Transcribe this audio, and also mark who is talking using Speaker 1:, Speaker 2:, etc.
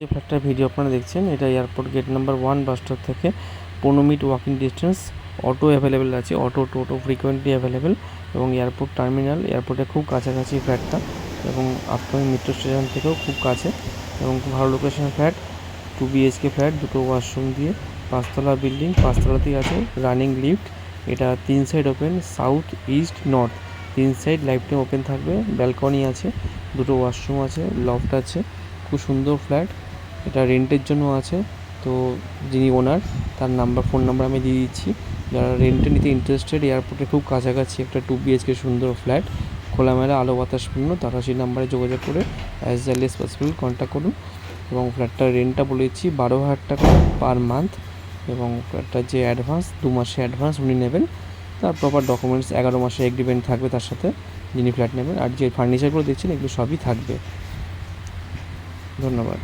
Speaker 1: যে ফ্ল্যাটটার ভিডিও আপনারা দেখছেন এটা airport gate number 1 bus stop থেকে 15 minute walking distance. Auto available আছে, অটো টোটো ফ্রিকোয়েন্টলি অ্যাভেলেবেল এবং এয়ারপোর্ট টার্মিনাল এয়ারপোর্টের খুব কাছাকাছি ফ্ল্যাটটা এবং আপকামিং মেট্রো স্টেশন থেকেও খুব কাছে এবং খুব ভালো লোকেশন ফ্ল্যাট। 2 BHK ফ্ল্যাট, দুটো ওয়াশরুম দিয়ে, 5তলা বিল্ডিং, 5তলাতেই আছে রানিং লিফট। এটা 3 side open, south east north 3 side life time open থাকবে। ব্যালকনি আছে, দুটো ওয়াশরুম আছে, লফট আছে, খুব সুন্দর ফ্ল্যাট। এটা রেন্টের জন্য আছে, তো যিনি ওনার তার ফোন নাম্বার আমি দিয়ে দিচ্ছি। যারা রেন্টে নিতে ইন্টারেস্টেড, এয়ারপোর্টের খুব কাছাকাছি একটা 2 BHK সুন্দর ফ্ল্যাট, খোলামেলা আলো বাতাসপূর্ণ, তারা সেই নাম্বারে যোগাযোগ করে as early as possible contact করুন। এবং ফ্ল্যাটটার রেন্টটা বলে দিচ্ছি 12,000 টাকা পার মান্থ এবং ফ্ল্যাটটার যে অ্যাডভান্স 2 মাসে অ্যাডভান্স উনি নেবেন, তার প্রপার ডকুমেন্টস 11 মাসে এগ্রিমেন্ট থাকবে তার সাথে যিনি ফ্ল্যাট নেবেন। আর যে ফার্নিচারগুলো দেখছেন এগুলো সবই থাকবে। ধন্যবাদ।